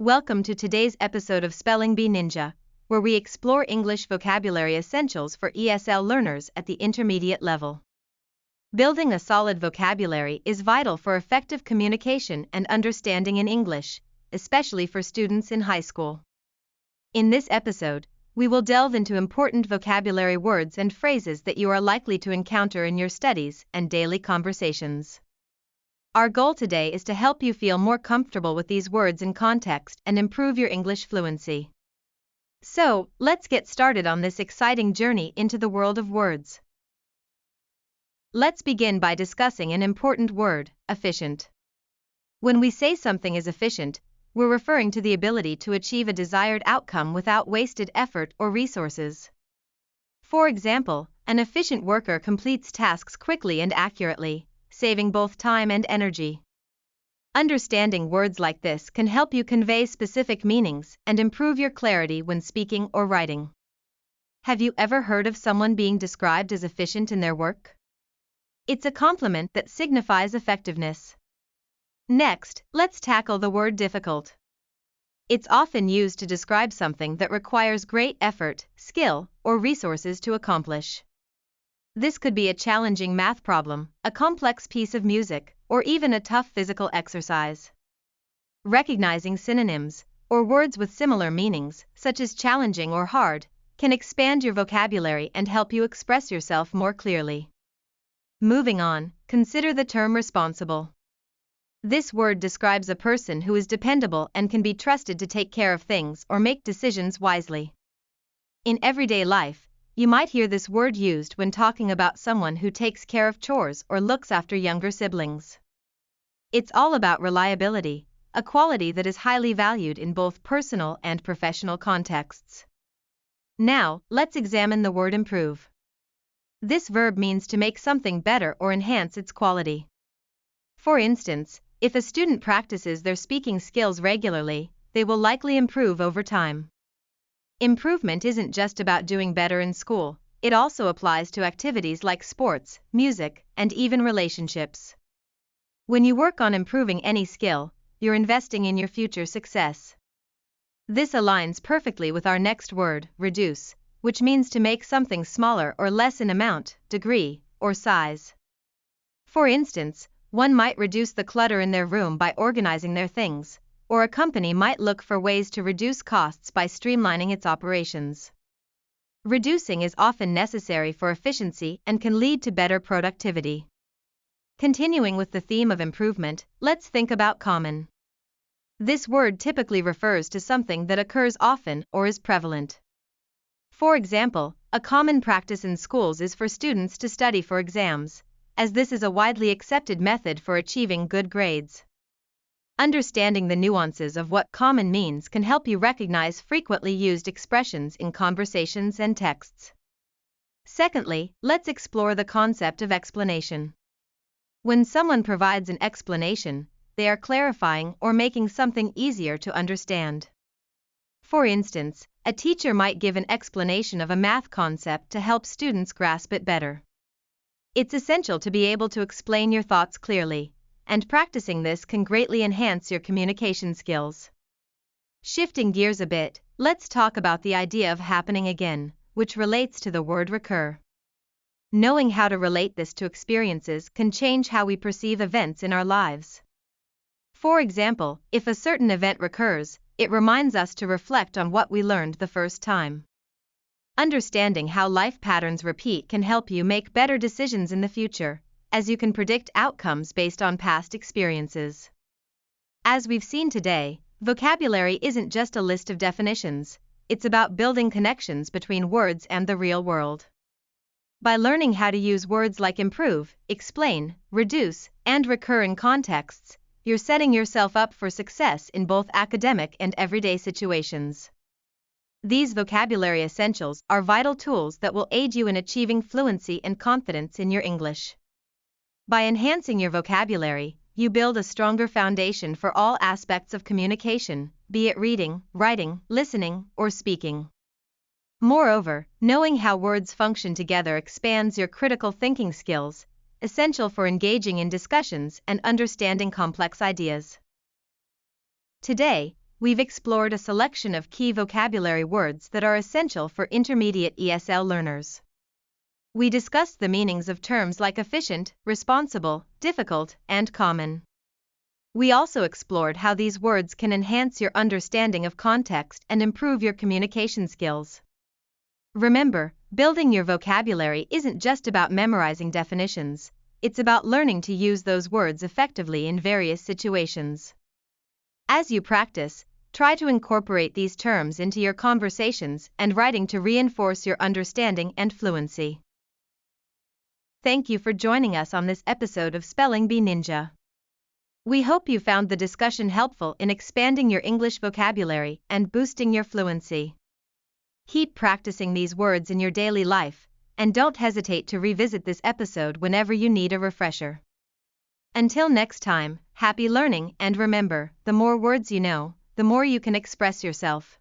Welcome to today's episode of Spelling Bee Ninja, where we explore English vocabulary essentials for ESL learners at the intermediate level. Building a solid vocabulary is vital for effective communication and understanding in English, especially for students in high school. In this episode, we will delve into important vocabulary words and phrases that you are likely to encounter in your studies and daily conversations. Our goal today is to help you feel more comfortable with these words in context and improve your English fluency. So, let's get started on this exciting journey into the world of words. Let's begin by discussing an important word, efficient. When we say something is efficient, we're referring to the ability to achieve a desired outcome without wasted effort or resources. For example, an efficient worker completes tasks quickly and accurately, saving both time and energy. Understanding words like this can help you convey specific meanings and improve your clarity when speaking or writing. Have you ever heard of someone being described as efficient in their work? It's a compliment that signifies effectiveness. Next, let's tackle the word difficult. It's often used to describe something that requires great effort, skill, or resources to accomplish. This could be a challenging math problem, a complex piece of music, or even a tough physical exercise. Recognizing synonyms, or words with similar meanings, such as challenging or hard, can expand your vocabulary and help you express yourself more clearly. Moving on, consider the term responsible. This word describes a person who is dependable and can be trusted to take care of things or make decisions wisely. In everyday life, you might hear this word used when talking about someone who takes care of chores or looks after younger siblings. It's all about reliability, a quality that is highly valued in both personal and professional contexts. Now, let's examine the word improve. This verb means to make something better or enhance its quality. For instance, if a student practices their speaking skills regularly, they will likely improve over time. Improvement isn't just about doing better in school, it also applies to activities like sports, music, and even relationships. When you work on improving any skill, you're investing in your future success. This aligns perfectly with our next word, reduce, which means to make something smaller or less in amount, degree, or size. For instance, one might reduce the clutter in their room by organizing their things, or a company might look for ways to reduce costs by streamlining its operations. Reducing is often necessary for efficiency and can lead to better productivity. Continuing with the theme of improvement, let's think about common. This word typically refers to something that occurs often or is prevalent. For example, a common practice in schools is for students to study for exams, as this is a widely accepted method for achieving good grades. Understanding the nuances of what common means can help you recognize frequently used expressions in conversations and texts. Secondly, let's explore the concept of explanation. When someone provides an explanation, they are clarifying or making something easier to understand. For instance, a teacher might give an explanation of a math concept to help students grasp it better. It's essential to be able to explain your thoughts clearly, and practicing this can greatly enhance your communication skills. Shifting gears a bit, let's talk about the idea of happening again, which relates to the word recur. Knowing how to relate this to experiences can change how we perceive events in our lives. For example, if a certain event recurs, it reminds us to reflect on what we learned the first time. Understanding how life patterns repeat can help you make better decisions in the future, as you can predict outcomes based on past experiences. As we've seen today, vocabulary isn't just a list of definitions, it's about building connections between words and the real world. By learning how to use words like improve, explain, reduce, and recur in contexts, you're setting yourself up for success in both academic and everyday situations. These vocabulary essentials are vital tools that will aid you in achieving fluency and confidence in your English. By enhancing your vocabulary, you build a stronger foundation for all aspects of communication, be it reading, writing, listening, or speaking. Moreover, knowing how words function together expands your critical thinking skills, essential for engaging in discussions and understanding complex ideas. Today, we've explored a selection of key vocabulary words that are essential for intermediate ESL learners. We discussed the meanings of terms like efficient, responsible, difficult, and common. We also explored how these words can enhance your understanding of context and improve your communication skills. Remember, building your vocabulary isn't just about memorizing definitions, it's about learning to use those words effectively in various situations. As you practice, try to incorporate these terms into your conversations and writing to reinforce your understanding and fluency. Thank you for joining us on this episode of Spelling Bee Ninja. We hope you found the discussion helpful in expanding your English vocabulary and boosting your fluency. Keep practicing these words in your daily life, and don't hesitate to revisit this episode whenever you need a refresher. Until next time, happy learning, and remember, the more words you know, the more you can express yourself.